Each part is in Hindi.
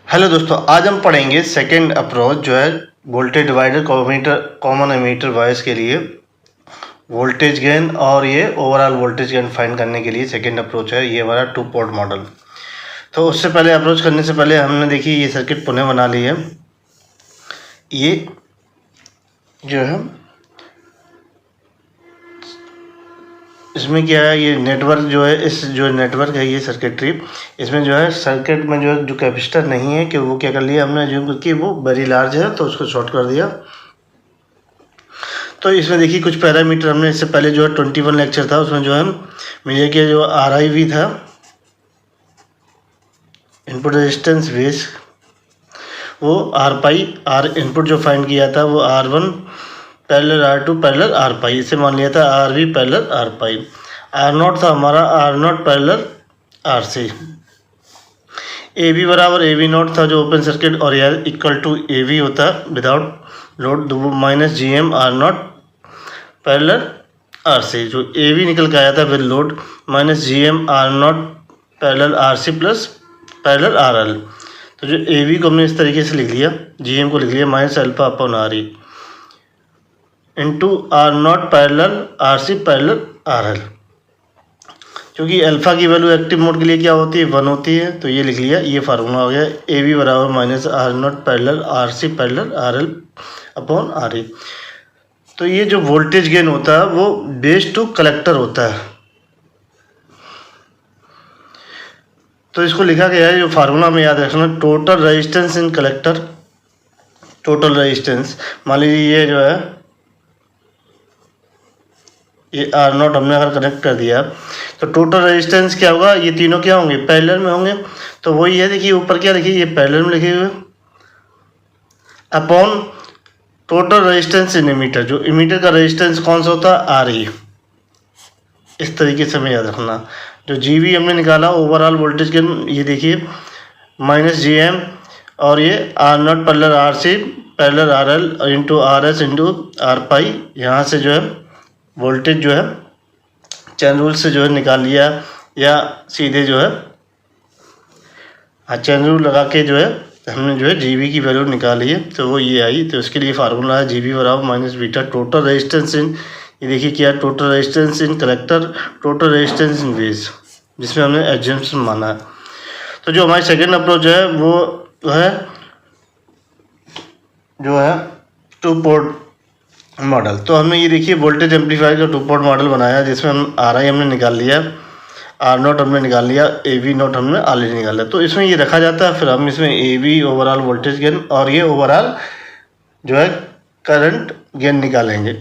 हेलो दोस्तों, आज हम पढ़ेंगे सेकंड अप्रोच जो है voltage divider common ammeter voice के लिए वोल्टेज गेन और ये ओवरऑल वोल्टेज गेन फाइंड करने के लिए सेकंड अप्रोच है। ये हमारा 2 पोर्ट मॉडल। तो उससे पहले अप्रोच करने से पहले हमने देखिए ये सर्किट पुनः बना ली है। ये जो है इसमें क्या है, ये नेटवर्क जो है, इस जो नेटवर्क है ये सर्किटरी, इसमें जो है सर्किट में जो कैपेसिटर नहीं है कि वो क्या कर लिया हमने जो कि वो वेरी लार्ज है तो उसको शॉर्ट कर दिया। तो इसमें देखिए कुछ पैरामीटर हमने इससे पहले जो है 21 लेक्चर था उसमें जो है मुझे कि जो RIV था, इनपुट रेजिस्टेंस बेस, वो R पाई R इनपुट जो फाइंड किया था वो R1 parallel R2 parallel R पाई, इसे मान लिया था RV पैरेलल R पाई। R0 था हमारा R0 पैरेलल RC। AB बराबर AV0 था जो ओपन सर्किट और यार इक्वल टू AV होता without load minus GM R0 parallel RC, जो AV निकल के आया था फिर load minus GM R0 parallel RC plus parallel RL। तो जो AV को हमने इस तरीके से लिख लिया, GM को लिख लिया minus alpha upon RE into R0 parallel RC parallel RL। क्योंकि अल्फ़ा की वैल्यू एक्टिव मोड के लिए क्या होती है, 1 होती है, तो ये लिख लिया। ये फार्मूला हो गया AV बराबर minus R0 parallel RC parallel RL upon RE। तो ये जो वोल्टेज गेन होता है वो बेस टू कलेक्टर होता है। तो इसको लिखा गया है, जो फार्मूला में याद रखना, total resistance in collector, total resistance मान लीजिए ये जो है ये R0 हमने अगर कनेक्ट कर दिया तो टोटल रेजिस्टेंस क्या होगा, ये तीनों क्या होंगे, पैरेलल में होंगे। तो वही है, देखिए ऊपर क्या लिखिए, ये पैरेलल में लिखे हुए upon total resistance in emitter, जो इमीटर का रेजिस्टेंस कौन सा होता है, RE। इस तरीके से हमें याद रखना। जो GV हमने निकाला ओवरऑल वोल्टेज गेन, ये देखिए माइनस GM और ये R0 parallel RC parallel RL into RS into R पाई। यहाँ से जो है वोल्टेज जो है चैन रूल से जो है निकाल लिया, या सीधे जो है चैन रूल लगा के जो है हमने जो है GV की वैल्यू निकाली है, तो वो ये आई। तो उसके लिए फार्मूला है GV बराबर minus beta total resistance in, ये देखिए क्या, total resistance in collector, total resistance in base, जिसमें हमने एग्जम्पशन माना है। तो जो हमारी सेकेंड अप्रोच है वो है जो है 2 पोर्ट मॉडल। तो हमने ये देखिए वोल्टेज एम्पलीफायर का 2 पोर्ट मॉडल बनाया, जिसमें हम RI हमने निकाल लिया, R0 हमने निकाल लिया, AV0 हमने ऑलरेडी निकाल लिया। तो इसमें ये रखा जाता है, फिर हम इसमें AV ओवरऑल वोल्टेज गेन और ये ओवरऑल जो है करंट गेन निकालेंगे।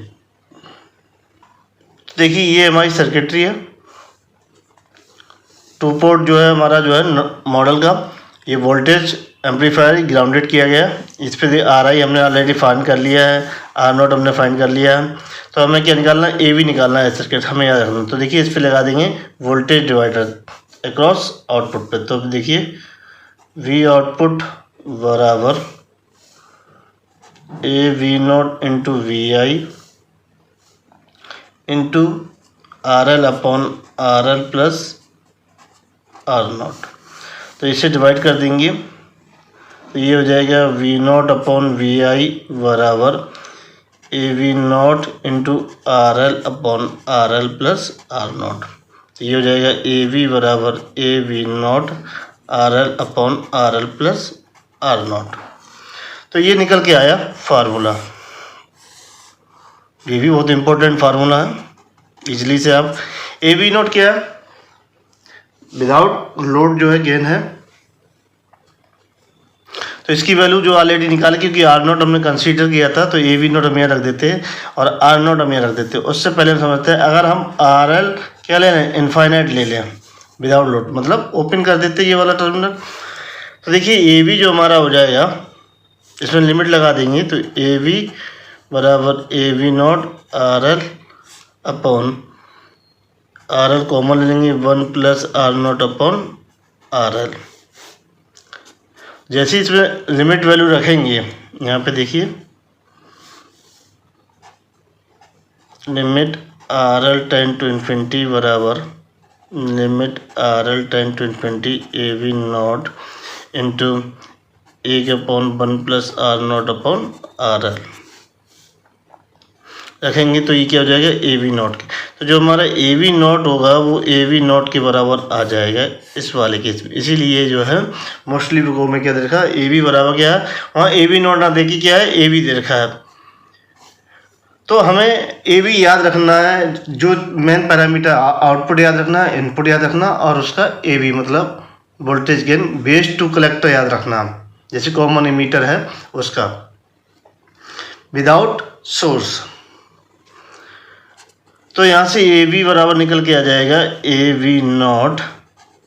तो देखिए ये हमारी सर्किटरी है, 2 पोर्ट जो है हमारा जो है मॉडल का। ये वोल्टेज एम्पलीफायर ग्राउंडेड किया गया, इस पर RI हमने ऑलरेडी फाइंड कर लिया है, R0 हमने फाइंड कर लिया है। तो हमें क्या निकालना है, AV निकालना है सर्किट, हमें याद रखना। तो देखिए इस पर लगा देंगे वोल्टेज डिवाइडर अक्रॉस आउटपुट पे। तो देखिए V आउटपुट बराबर AV0 into VI into RL upon RL plus R0। तो इसे डिवाइड कर देंगे तो ये हो जाएगा V0 अपॉन VI बराबर AV0 into RL upon RL plus R0। तो ये हो जाएगा AV बराबर AV0 RL upon RL plus R0। तो ये निकल के आया फार्मूला। ये भी बहुत इंपॉर्टेंट फार्मूला है, इजली से आप AV0 क्या है, विदाउट लोड जो है गेन है। तो इसकी वैल्यू जो ऑलरेडी निकाली, क्योंकि R0 हमने कंसीडर किया था, तो AV0 हम यहाँ रख देते हैं और R0 हम यहाँ रख देते हैं। उससे पहले हम समझते हैं, अगर हम RL क्या ले लें, इनफाइनाइट ले लें विदाउट लोड, मतलब ओपन कर देते हैं ये वाला टर्मिनल। तो देखिए AV जो हमारा हो जाएगा, इसमें लिमिट लगा देंगे, तो AV बराबर AV0 RL upon RL common ले लेंगे 1 प्लस R0 अपॉन RL। जैसे इसमें लिमिट वैल्यू रखेंगे, यहाँ पे देखिए limit RL tend to infinity बराबर limit RL tend to infinity AV0 into 1/1 + R0/RL रखेंगे तो ये क्या हो जाएगा AV0 के। तो जो हमारा AV0 होगा वो AV0 के बराबर आ जाएगा इस वाले केस में। इसीलिए जो है मोस्टली बुकों में क्या दे रखा है, AV बराबर क्या है, वहाँ AV0 ना देखिए क्या है, AV दे रखा है। तो हमें AV याद रखना है, जो मेन पैरामीटर आउटपुट याद रखना है, इनपुट याद रखना, और उसका AV मतलब voltage gain base to collector याद रखना, जैसे कॉमन एमीटर है उसका, विदाउट सोर्स। तो यहाँ से AV बराबर निकल के आ जाएगा AV0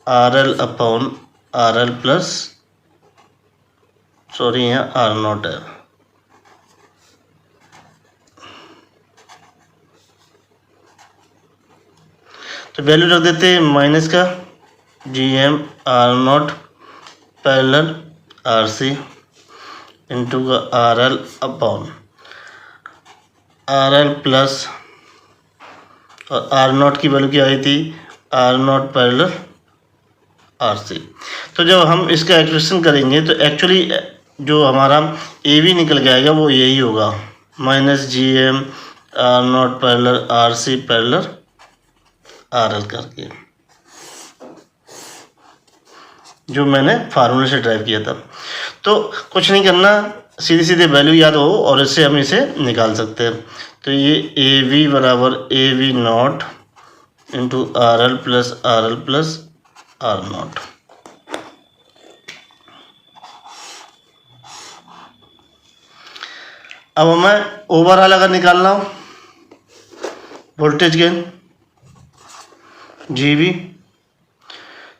RL/RL प्लस, सॉरी यहाँ R0 है, तो वैल्यू रख देते हैं माइनस का GM R0 parallel RC into का RL प्लस, और R0 की वैल्यू क्या आई थी, R0 पैरेलल RC। तो जब हम इसका एक्सप्रेशन करेंगे तो एक्चुअली जो हमारा AV निकल के आएगा वो यही होगा, -GM R0 parallel RC parallel RL करके, जो मैंने फार्मूले से ड्राइव किया था। तो कुछ नहीं करना, सीधे सीधे वैल्यू याद हो और इससे हम इसे निकाल सकते हैं। तो ये AV बराबर AV0 into RL plus R0। अब हमें ओवरऑल अगर निकालना हो वोल्टेज गेन GB,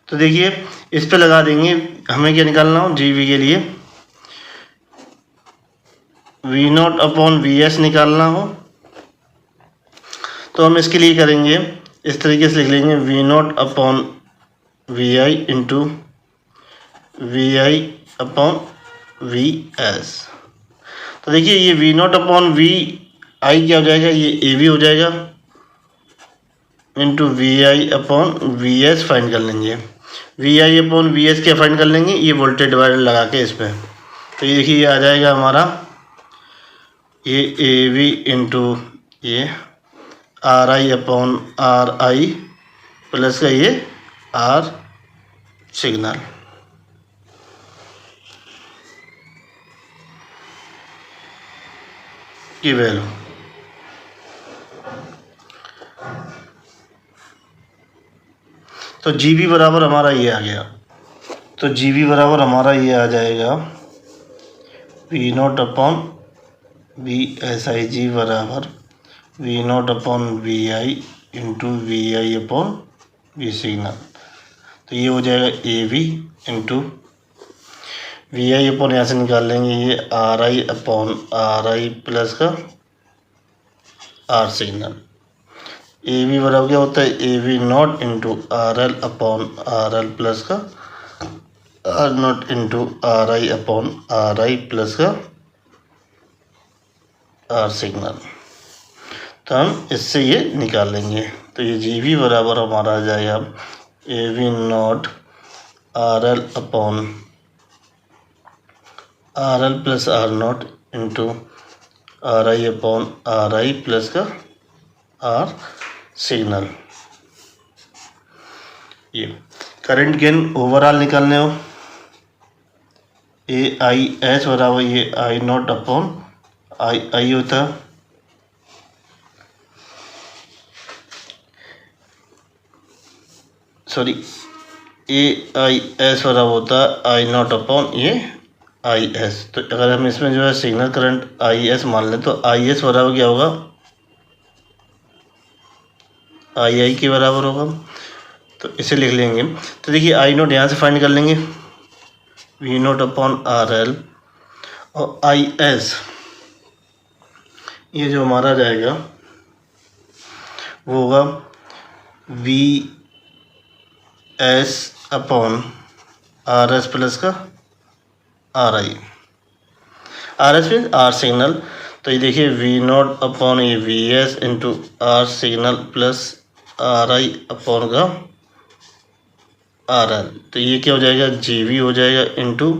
तो देखिए इस पे लगा देंगे, हमें क्या निकालना हो GB के लिए V0/VS निकालना हो, तो हम इसके लिए करेंगे इस तरीके से लिख लेंगे V0/VI इंटू VI/VS। तो देखिए ये V0/VI क्या हो जाएगा, ये AV हो जाएगा, इंटू VI/VS फाइंड कर लेंगे। VI/VS क्या फाइंड कर लेंगे, ये वोल्टेज डिवाइडर लगा के इसमें। तो ये देखिए ये आ जाएगा हमारा ये AV इंटू ये RI/RI प्लस का ये R सिग्नल। की वैल्यू तो GB बराबर हमारा ये आ गया, तो GB बराबर हमारा ये आ जाएगा V0/VSIG बराबर V0/VI इंटू VI/V सिग्नल। तो ये हो जाएगा AV इंटू VI/यहाँ से निकाल लेंगे ये RI/RI प्लस का R सिग्नल। AV बराबर क्या होता है, AV0 इंटू RL/RL प्लस का R0 इंटू RI/RI प्लस का R सिग्नल। तो हम इससे ये निकाल लेंगे। तो ये GB बराबर हमारा आ जाएगा AV0 RL plus R0 into RI/RI plus का R सिग्नल। ये करंट गेन ओवरऑल निकालने हो AIS बराबर ये I0/I होता है, सॉरी AIS बराबर होता है I0/ ये IS। तो अगर हम इसमें जो है सिग्नल करंट IS मान लें तो IS बराबर क्या होगा, II के बराबर होगा। तो इसे लिख लेंगे। तो देखिए I0 यहाँ से फाइंड कर लेंगे V0/RL, और IS ये जो हमारा जाएगा वो होगा VS/RS प्लस का RI। RS means R signal. तो ये देखिए V0/ ये VS into R signal plus RI/का RL। तो ये क्या हो जाएगा, GB हो जाएगा इंटू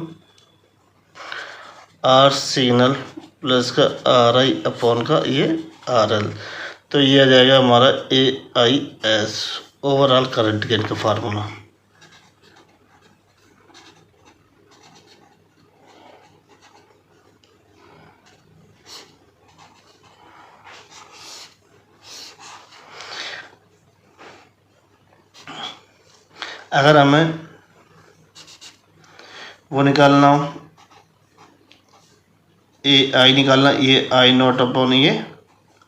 आर सिग्नल प्लस का आर आई अपॉन का ये आर एल, तो ये आ जाएगा हमारा A I S, overall current gain का फार्मूला। अगर हमें वो निकालना हो, ए आई निकालना, ये आई नॉट अपॉन ये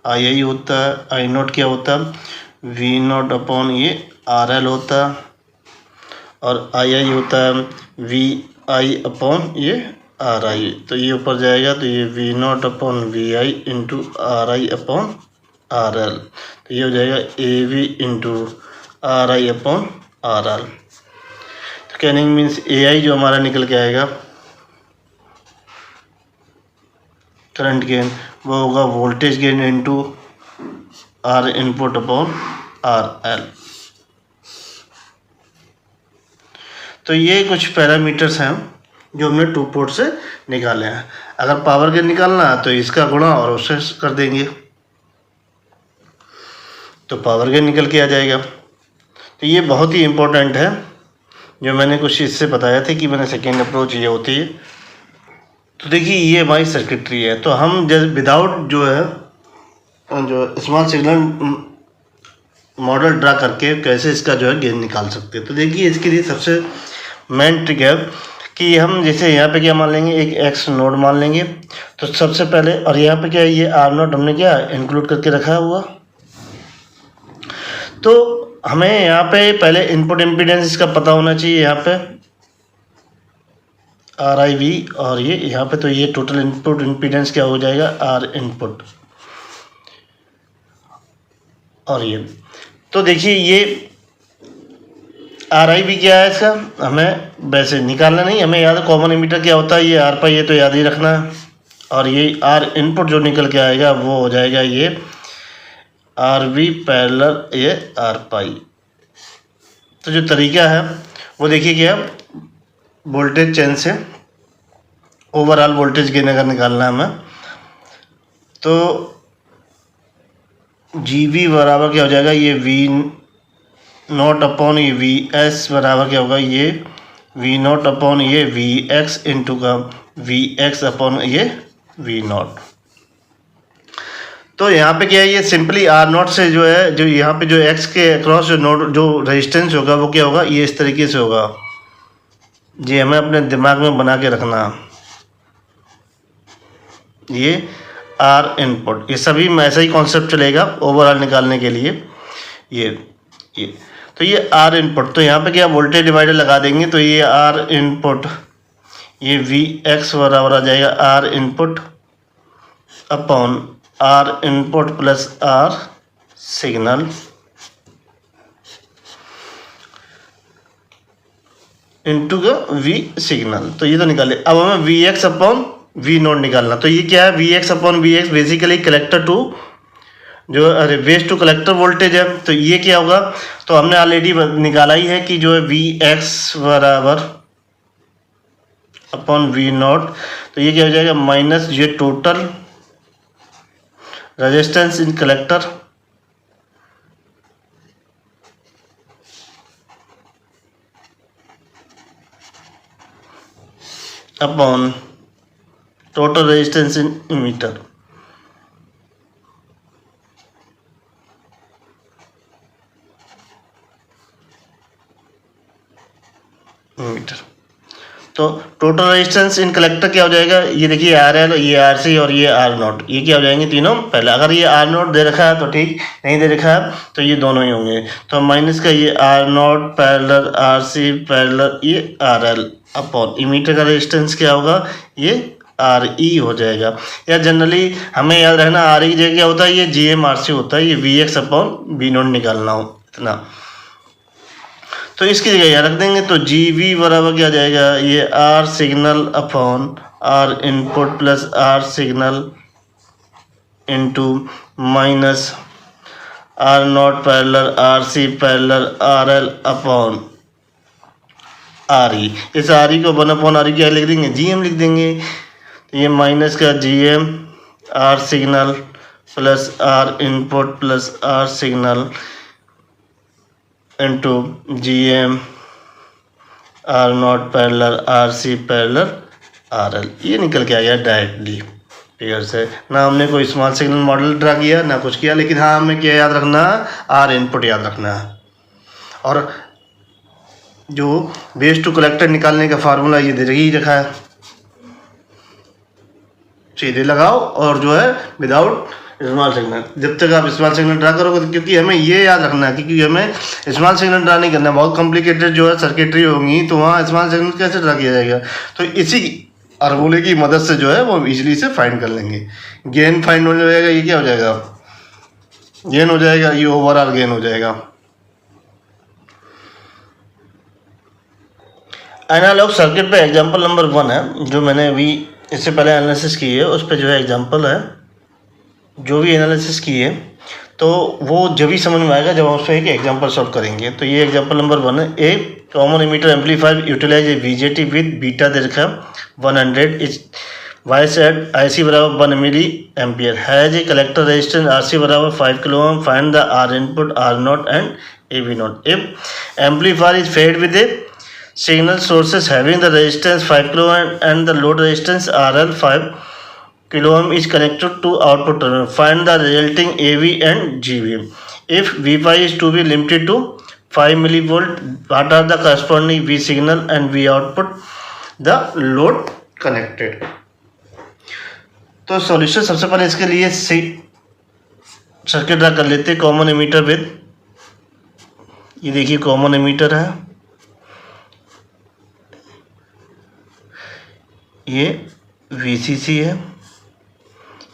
आई आई होता है, आई नॉट क्या होता है वी नॉट अपॉन ये आर एल होता है, और आई आई होता है वी आई अपॉन ये आर आई, तो ये ऊपर जाएगा तो ये V not upon V I into R I upon R L, तो ये हो जाएगा A V into R I upon R L. तो कहने मीन्स ए आई जो हमारा निकल के आएगा करंट गेन, वो होगा voltage gain into R input upon R L. तो ये कुछ पैरामीटर्स हैं जो हमने टू पोर्ट से निकाले हैं। अगर पावर गेन निकालना है तो इसका गुणा और उससे कर देंगे तो पावर गेन निकल के आ जाएगा। तो ये बहुत ही इम्पोर्टेंट है, जो मैंने कुछ इससे बताया था कि मैंने सेकेंड अप्रोच ये होती है। तो देखिए ये हमारी सर्किटरी है, तो हम जैसे विदाउट जो है जो स्मॉल सिग्नल मॉडल ड्रा करके कैसे इसका जो है गेन निकाल सकते हैं। तो देखिए इसके लिए सबसे मेन ट्रिक है कि हम जैसे यहाँ पे क्या मान लेंगे, एक एक्स नोड मान लेंगे। तो सबसे पहले, और यहाँ पे क्या है, ये आर नोड हमने क्या इंक्लूड करके रखा हुआ। तो हमें यहाँ पे पहले इनपुट इम्पीडेंस इसका पता होना चाहिए, यहाँ पे आर आई वी, और ये यहाँ पे तो ये टोटल इनपुट इम्पीडेंस क्या हो जाएगा आर इनपुट, और ये तो देखिए ये आर आई वी क्या है, इसका हमें वैसे निकालना नहीं, हमें याद है कॉमन एमीटर क्या होता है, ये आर पाई, ये तो याद ही रखना है। और ये आर इनपुट जो निकल के आएगा वो हो जाएगा ये आर वी पैरेलल ये आर पाई। तो जो तरीका है वो देखिए क्या, वोल्टेज चेंज से ओवरऑल वोल्टेज गेन अगर निकालना है हमें, तो जी वी बराबर क्या हो जाएगा, ये वी नॉट अपॉन ये वी एस बराबर क्या होगा, ये वी नॉट अपॉन ये वी एक्स इंटू का वी एक्स अपॉन ये वी नॉट। तो यहाँ पे क्या है, ये सिंपली आर नॉट से जो है, जो यहाँ पे जो एक्स के अक्रॉस जो नोड जो रेजिस्टेंस होगा वो क्या होगा, ये इस तरीके से होगा। ये हमें अपने दिमाग में बना के रखना, ये आर इनपुट, ये सभी में ऐसा ही कॉन्सेप्ट चलेगा ओवरऑल निकालने के लिए। ये तो ये आर इनपुट, तो यहाँ पे क्या वोल्टेज डिवाइडर लगा देंगे, तो ये आर इनपुट, ये वी एक्स बराबर आ जाएगा R input upon R input plus R signal into का वी सिग्नल। तो ये तो निकाले। अब हमें V X upon V naught निकालना। तो ये क्या है, V X upon V X basically collector to जो बेस टू कलेक्टर वोल्टेज है। तो ये क्या होगा, तो हमने ऑलरेडी निकाला ही है कि जो है वी एक्स बराबर अपॉन वी नॉट, तो ये क्या हो जाएगा माइनस ये total resistance in collector upon total resistance in emitter. तो टोटल रेजिस्टेंस इन कलेक्टर क्या हो जाएगा, ये देखिए आर एल, ये आर सी और ये आर नॉट, ये क्या हो जाएंगे तीनों पहले। अगर ये आर नॉट दे रखा है तो ठीक, नहीं दे रखा है तो ये दोनों ही होंगे। तो माइनस का ये R naught parallel R C parallel ये आर एल अपॉन इमीटर का रेजिस्टेंस क्या होगा, ये आर ई हो जाएगा। या जनरली हमें याद रखना आर ई की जगह क्या होता है, ये जी एम आर सी होता है, ये V X upon V naught निकालना हो इतना, तो इसकी जगह यहाँ रख देंगे। तो जी वी बराबर क्या जाएगा, ये R signal upon R input plus R signal into minus R naught parallel R C parallel R L upon R E. इस आर ई को वन अपॉन आर ई क्या लिख देंगे, जी एम लिख देंगे। तो ये माइनस का G M R signal plus R input plus R signal into G M R naught parallel R C parallel R L, ये निकल के आ गया डायरेक्टली फिगर से। ना हमने कोई स्मॉल सिग्नल मॉडल ड्रा किया ना कुछ किया, लेकिन हाँ हमें क्या याद रखना, आर इनपुट याद रखना है। और जो बेस टू कलेक्टर निकालने का फार्मूला ये दे ही रखा है, सीधे लगाओ और जो है विदाउट स्मॉल सिग्नल। जब तक आप स्मॉल सिग्नल ड्रा करोगे, क्योंकि हमें ये याद रखना है क्योंकि हमें स्मॉल सिग्नल ड्रा नहीं करना, बहुत कॉम्प्लिकेटेड जो है सर्किटरी होंगी तो वहाँ स्मॉल सिग्नल कैसे ड्रा किया जाएगा। तो इसी फार्मूले की मदद से जो है वो इजीली से फाइंड कर लेंगे। गेन फाइंड हो जाएगा, ये क्या हो जाएगा, गेन हो जाएगा, ये ओवरऑल गेन हो जाएगा। एनालॉग सर्किट पे एग्जांपल नंबर 1 है, जो मैंने अभी इससे पहले एनालिसिस की है, उस पे जो है एग्जांपल है। जो भी एनालिसिस की है तो वो जब भी समझ में आएगा जब हम उस पर एक एग्जांपल सॉल्व करेंगे। तो ये एग्जांपल नंबर 1 है। A common emitter amplifier utilize a BJT with beta दे रखा 100 is biased I C बराबर 1 milli ampere has a collector resistance R C बराबर 5 kilo ohm, find the R input R not and A V not. If amplifier is fed with a signal sources having the resistance 5 kilo ohm and the load resistance RL 5 kilo ohm is connected to output terminal. Find the resulting AV and GV. If V5 is to be limited to 5 millivolt, what are the corresponding V signal and V output the load connected? तो सॉल्यूशन सबसे पहले इसके लिए सर्किट ड्रा कर लेते हैं। कॉमन एमीटर विद, ये देखिए कॉमन एमीटर है, ये VCC है,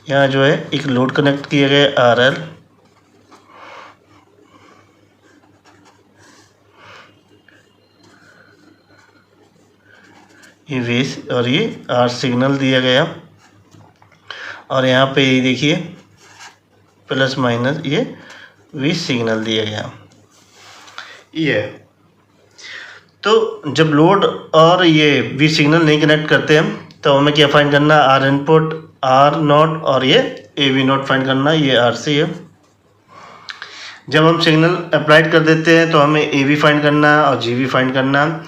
यहाँ जो है एक लोड कनेक्ट किया गया RL, ये वेस और ये R सिग्नल दिया गया, और यहाँ पे ये देखिए प्लस माइनस ये V सिग्नल दिया गया। ये तो जब लोड और ये V सिग्नल नहीं कनेक्ट करते हैं तो हमें क्या फाइंड करना है, आर इनपुट आर नॉट और ये ए वी नॉट फाइंड करना है, ये आर सी है। जब हम सिग्नल अप्लाइड कर देते हैं तो हमें ए वी फाइंड करना है और जी वी फाइंड करना है,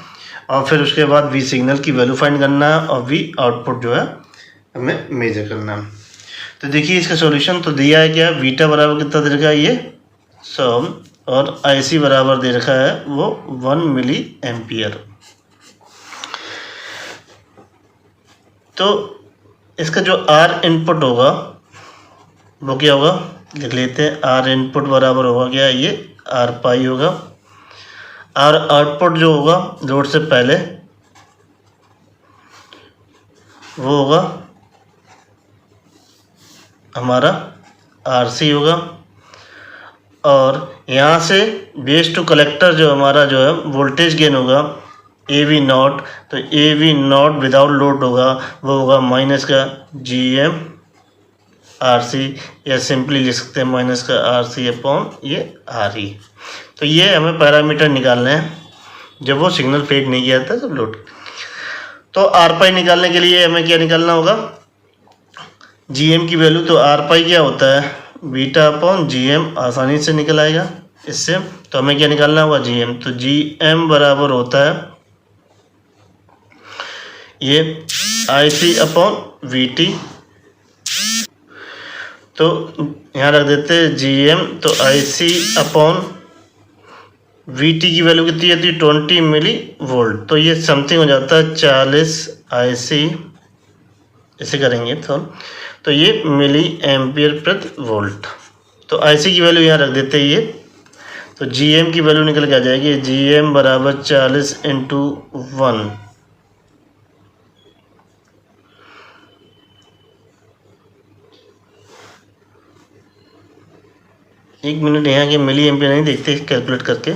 और फिर उसके बाद वी सिग्नल की वैल्यू फाइंड करना है और वी आउटपुट जो है हमें मेजर करना है। तो देखिए इसका सॉल्यूशन तो दिया है क्या, बीटा बराबर कितना दे रखा है ये 100 और आई सी बराबर दे रखा है वो 1 मिली एम्पियर। तो इसका जो आर इनपुट होगा वो क्या होगा, लिख लेते हैं। आर इनपुट बराबर होगा क्या, ये आर पाई होगा। आर आउटपुट जो होगा लोड से पहले वो होगा हमारा आर सी होगा, और यहाँ से बेस टू कलेक्टर जो हमारा जो है वोल्टेज गेन होगा ए वी नॉट, तो ए वी नॉट विदाउट लोड होगा वो होगा माइनस का जी एम आर सी, या सिंपली लिख सकते हैं माइनस का आर सी अपॉन ये आर ई। तो ये हमें पैरामीटर निकालने हैं जब वो सिग्नल फेड नहीं किया था तब लोड। तो आर पाई निकालने के लिए हमें क्या निकालना होगा, जी एम की वैल्यू। तो आर पाई क्या होता है, बीटा अपॉन जी एम, आसानी से निकल आएगा इससे। तो हमें क्या निकालना होगा, जी एम। तो जी एम बराबर होता है ये आई सी अपॉन वी टी। तो यहाँ रख देते हैं जी एम, तो आई सी अपॉन वी टी की वैल्यू कितनी आती है 20 मिली वोल्ट। तो ये समथिंग हो जाता है 40 आई सी, ऐसे करेंगे तो ये मिली एम्पियर प्रति वोल्ट। तो आई सी की वैल्यू यहाँ रख देते हैं ये। तो जी एम की वैल्यू निकल के आ जाएगी, जी एम बराबर 40 इंटू 1, एक मिनट यहाँ के मिली एम्पियर नहीं देखते कैलकुलेट करके।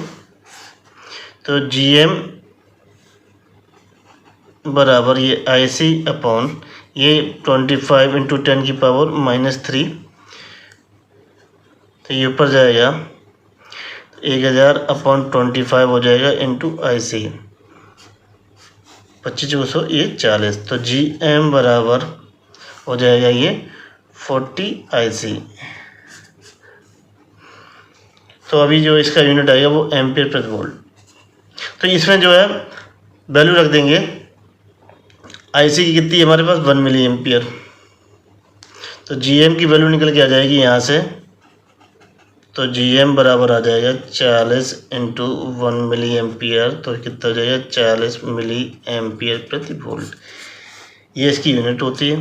तो जी एम बराबर ये आई सी अपॉन ये 25 इंटू 10 की पावर -3, तो ये ऊपर जाएगा 1000 अपॉन 25 हो जाएगा इंटू आई सी 25 200 ये 40। तो जी एम बराबर हो जाएगा ये 40 IC। तो अभी जो इसका यूनिट आएगा वो एम्पियर प्रति वोल्ट। तो इसमें जो है वैल्यू रख देंगे IC की कितनी हमारे पास 1 मिली एम्पियर। तो GM की वैल्यू निकल के आ जाएगी यहाँ से। तो GM बराबर आ जाएगा 40 इंटू 1 मिली एम्पियर। तो कितना हो जाएगा 40 मिली एम्पियर प्रति वोल्ट। ये इसकी यूनिट होती है।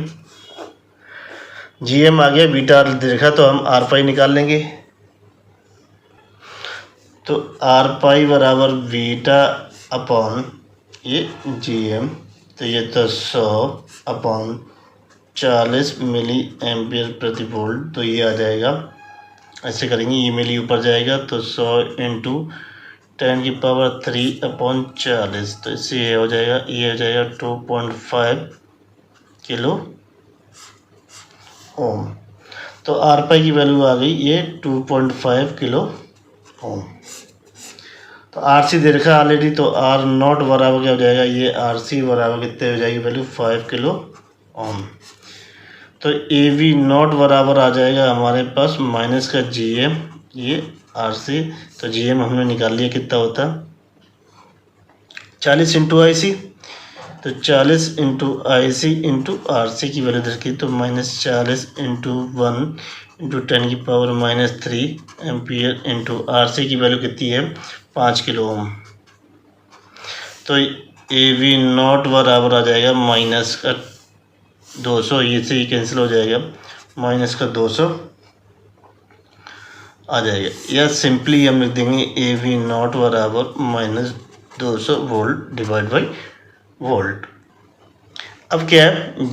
GM आ गया, बीटा देखा तो हम आर पाई निकाल लेंगे। तो आर पाई बराबर बीटा अपॉन ये GM। तो ये तो 100 अपॉन 40 मिली एम्पियर प्रति वोल्ट। तो ये आ जाएगा, ऐसे करेंगे, ये मिली ऊपर जाएगा तो 100 इंटू 10⁻³ अपॉन 40। तो इससे ये हो जाएगा 2.5 किलो ओम। तो आर पाई की वैल्यू आ गई ये 2.5 किलो ओम। तो आर सी दे रखा ऑलरेडी। तो आर नॉट बराबर क्या हो जाएगा, ये आर सी बराबर कितने हो जाएगी वैल्यू 5 किलो ओम। तो ए वी नॉट बराबर आ जाएगा हमारे पास माइनस का GM ये आर सी। तो GM हमने निकाल लिया, कितना होता 40 इंटू IC। तो 40 into IC into R C की वैल्यू देखी तो -40 into 1 into 10⁻³ ampere into R C की वैल्यू कितनी है 5 किलो ओम। तो ए वी नॉट बराबर आ जाएगा माइनस का 200, ये से ही कैंसिल हो जाएगा, माइनस का 200 आ जाएगा। या सिंपली हम लिख देंगे ए वी नॉट बराबर -200 वोल्ट डिवाइड बाई वोल्ट। अब क्या है,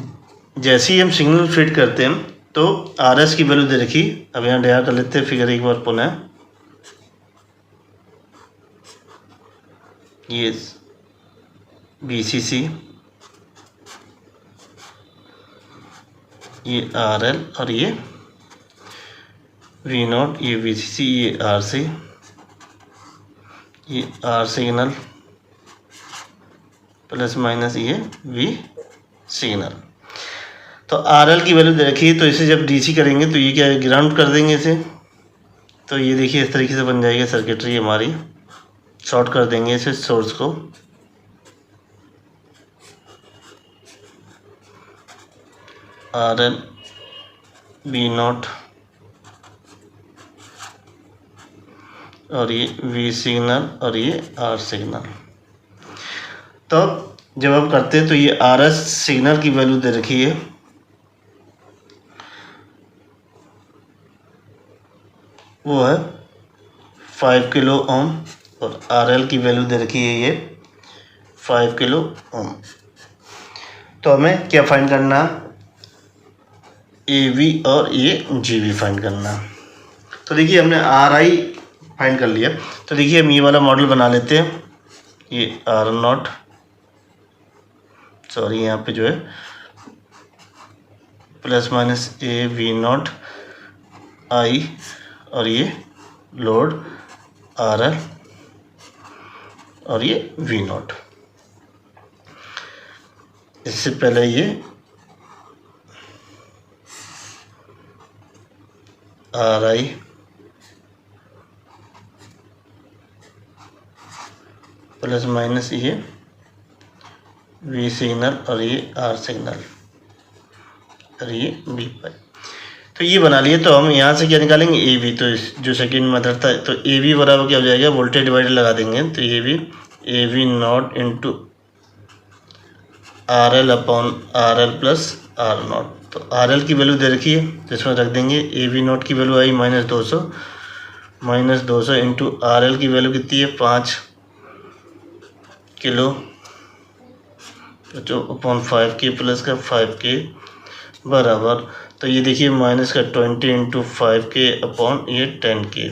जैसे ही हम सिग्नल फिट करते हैं तो आर एस की वैल्यू दे रखी। अब यहाँ ड्रा कर लेते हैं फिगर एक बार पुनः। ये VCC, ये RL और ये V नॉट, ये VCC, ये RC, ये R सिग्नल प्लस माइनस ये V सिग्नल। तो RL की वैल्यू देखिए। तो इसे जब DC करेंगे तो ये क्या है, ग्राउंड कर देंगे इसे। तो ये देखिए इस तरीके से बन जाएगी सर्किटरी हमारी। शॉर्ट कर देंगे इसे सोर्स को। RL V नॉट और ये V सिग्नल और ये R सिग्नल। तो जब आप करते हैं तो ये RS सिग्नल की वैल्यू दे रखी है, वो है 5 किलो ओम। और RL की वैल्यू दे रखी है ये 5 किलो ओम। तो हमें क्या फाइंड करना, AV और ये GV फाइंड करना। तो देखिए हमने RI फाइंड कर लिया। तो देखिए हम ये वाला मॉडल बना लेते हैं। ये R नॉट, सॉरी यहाँ पे जो है plus minus AV not I और ये लोड RL और ये V नॉट। इससे पहले ये RI प्लस माइनस ये V सिग्नल और ये R सिग्नल और ये V पाई। तो ये बना लिए। तो हम यहाँ से क्या निकालेंगे AV। तो इस जो सेकेंड मेथड था तो AV बराबर क्या हो जाएगा, वोल्टेज डिवाइडर लगा देंगे। तो AV not into RL upon RL plus R not. तो RL की वैल्यू दे रखी है तो इसमें रख देंगे। AV नॉट की वैल्यू आई -200 इंटू RL की वैल्यू कितनी है 5 किलो। तो जो अपॉन 5K प्लस का 5K बराबर। तो ये देखिए माइनस का 20 इंटू 5K अपॉन ये 10K।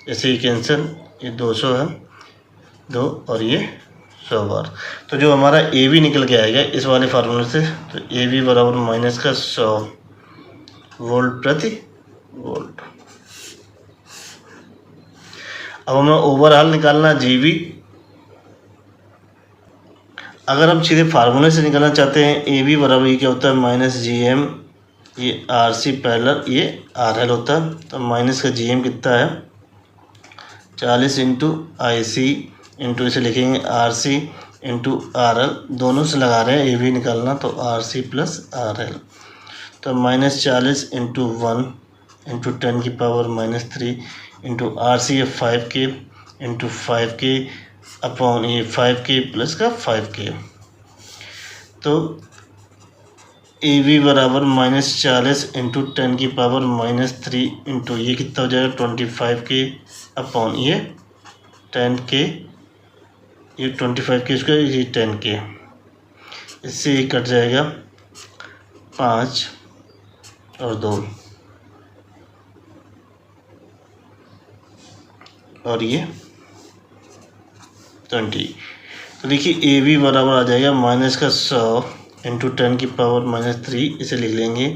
ऐसे ही कैंसिल, ये 200 है 2 और ये 100 बार। तो जो हमारा AV निकल के आएगा इस वाले फार्मूले से, तो AV बराबर माइनस का 100 वोल्ट प्रति वोल्ट। अब हमें ओवरऑल निकालना GV। अगर हम सीधे फार्मूले से निकालना चाहते हैं ए वी बराबर ये क्या होता है माइनस जी एम, ये आर सी पैरेलल ये आर एल होता है। तो माइनस का जी एम कितना है 40 इंटू आई सी इंटू इसे लिखेंगे R C into R L, दोनों से लगा रहे हैं ए वी निकालना तो R C plus R L. तो -40 इंटू 1 इंटू 10 की पावर -3 इंटू आर सी है 5K इंटू 5K अपॉन ये 5K प्लस का 5K। तो ए वी बराबर -40 इंटू 10 की पावर -3 इंटू ये कितना हो जाएगा 25K अपॉन ये 10K, ये 25K इसका ये 10K, इससे ये कट जाएगा 5 और 2 और ये 20। तो देखिए ए वी बराबर आ जाएगा माइनस का 100 इंटू 10 की पावर -3, इसे लिख लेंगे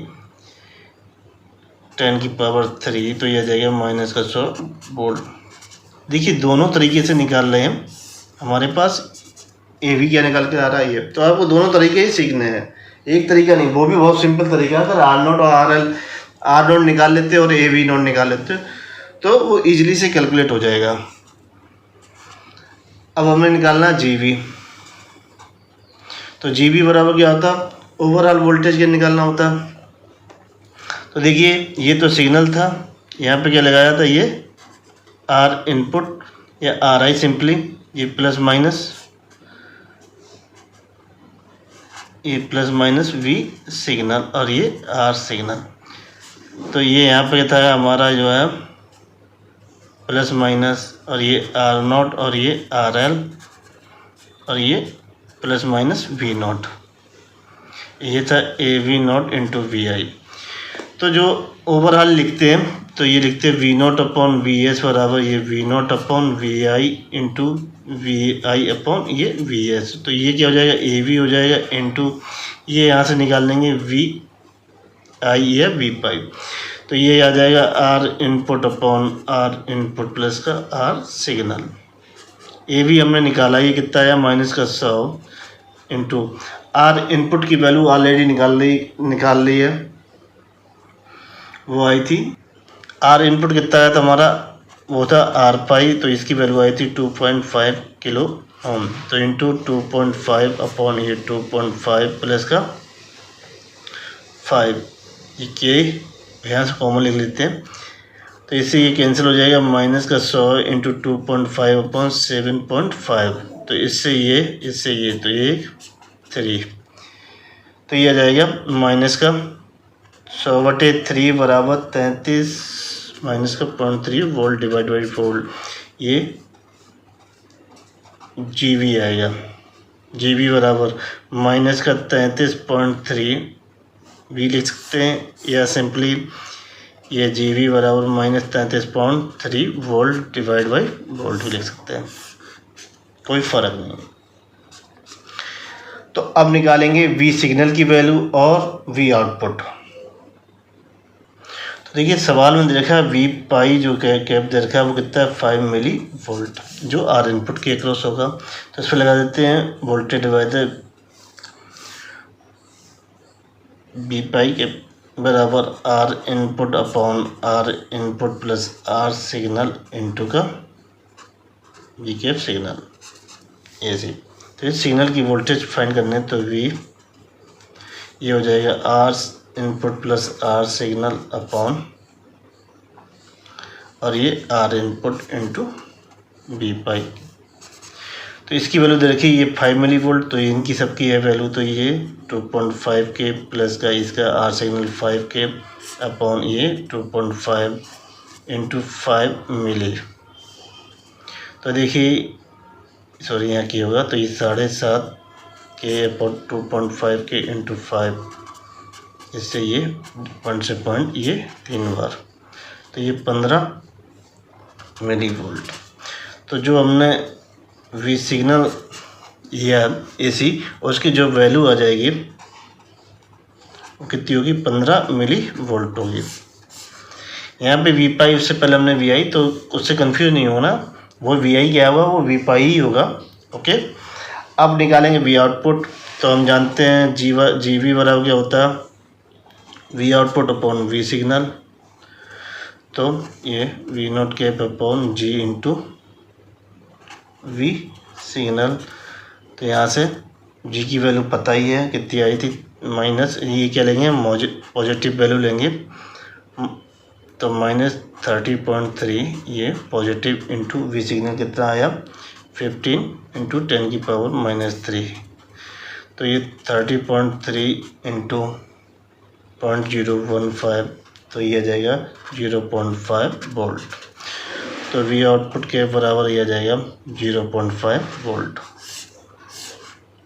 10 की पावर 3, तो ये आ जाएगा माइनस का 100 वोल्ट। देखिए दोनों तरीके से निकाल रहे हैं, हमारे पास ए वी क्या निकाल के आ रहा है ये, तो आपको दोनों तरीके ही सीखने हैं, एक तरीका नहीं, वो भी बहुत सिंपल तरीका है। अगर आर नोट और आर नोट निकाल लेते और ए वी नोट निकाल लेते तो वो इजीली से कैलकुलेट हो जाएगा। अब हमें निकालना है जी वी, तो जी वी बराबर क्या होता है ओवरऑल वोल्टेज क्या निकालना होता है। तो देखिए ये तो सिग्नल था, यहाँ पे क्या लगाया था ये आर इनपुट या आर आई सिंपली, ये प्लस माइनस वी सिग्नल और ये आर सिग्नल। तो ये यहाँ पे था हमारा जो है प्लस माइनस और ये आर नॉट और ये आर एल और ये प्लस माइनस वी नॉट, ये था A V not into V I. तो जो ओवरऑल लिखते हैं तो ये लिखते हैं V not upon V S बराबर ये V not upon V I into V I upon ये वी एस। तो ये क्या हो जाएगा ए वी हो जाएगा इंटू ये यहाँ से निकाल लेंगे वी आई या वी पाई, तो ये आ जाएगा R input upon R input plus का आर सिग्नल। ए वी हमने निकाला, ये कितना आया माइनस का 100 इंटू आर इनपुट की वैल्यू ऑलरेडी निकाल ली है, वो आई थी आर इनपुट कितना आया था हमारा, वो था आर पाई, तो इसकी वैल्यू आई थी 2.5 किलो ओम। तो इंटू 2.5 अपॉन ये 2.5 प्लस का 5, ये के यहाँ से कॉमन लिख लेते हैं, तो इससे ये कैंसिल हो जाएगा माइनस का 100 इंटू 2.5 अपॉन 7.5, तो इससे ये तो ये 3, तो ये आ जाएगा माइनस का 100/3 बराबर 33 माइनस का 0.3 वोल्ट डिवाइड बाई वोल्ट, ये जी वी आएगा। जी वी बराबर माइनस का 33.3 भी लिख सकते हैं या सिंपली ये जी वी बराबर -33.3 वोल्ट डिवाइड बाई वोल्ट भी लिख सकते हैं, कोई फ़र्क नहीं। तो अब निकालेंगे वी सिग्नल की वैल्यू और वी आउटपुट। तो देखिए सवाल में दे रखा है वी पाई जो कैप दे रखा है वो कितना है 5 मिली वोल्ट जो आर इनपुट के अक्रॉस होगा। तो इस पर लगा देते हैं वोल्टेज डिवाइडर वी पाई के बराबर R input upon R input plus R signal into का वी कैप सिग्नल ऐसे। तो इस सिग्नल की वोल्टेज फाइंड करने तो वी ये हो जाएगा R input plus R signal upon और ये R input into V pi. तो इसकी वैल्यू दे रखी ये 5 मिली वोल्ट, तो इनकी सबकी है वैल्यू, तो ये 2.5 के प्लस का इसका आर सिग्नल 5 के अपॉन ये 2.5 इंटू 5 मिली। तो देखिए सॉरी यहाँ की होगा, तो ये 7.5 के अपॉन 2.5 के इंटू 5, इससे ये पॉइंट से पॉइंट ये 3 बार, तो ये 15 मिली वोल्ट। तो जो हमने वी सिग्नल या एसी उसकी जो वैल्यू आ जाएगी वो कितनी होगी 15 मिली वोल्ट होगी। यहाँ पे वी पाई उससे पहले हमने वी आई, तो उससे कंफ्यूज नहीं होना, वो वी आई क्या होगा वो वी पाई ही होगा। ओके, अब निकालेंगे वी आउटपुट। तो हम जानते हैं जी वी बराबर क्या होता है, V output upon V signal. तो ये V naught cap upon G into V signal. तो यहाँ से जी की वैल्यू पता ही है कितनी आई थी, माइनस ये क्या लेंगे, पॉजिटिव वैल्यू लेंगे। तो -30.3 ये पॉजिटिव इंटू वी सिग्नल कितना आया 15 इंटू 10 की पावर -3। तो ये 30.3 इंटू 0.015, तो ये आ जाएगा 0.5 वोल्ट। तो वी आउटपुट के बराबर ये आ जाएगा 0.5 वोल्ट।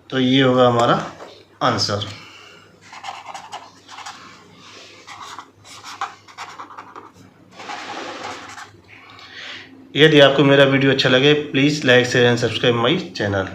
तो ये होगा हमारा आंसर। यदि आपको मेरा वीडियो अच्छा लगे please like share and subscribe my channel.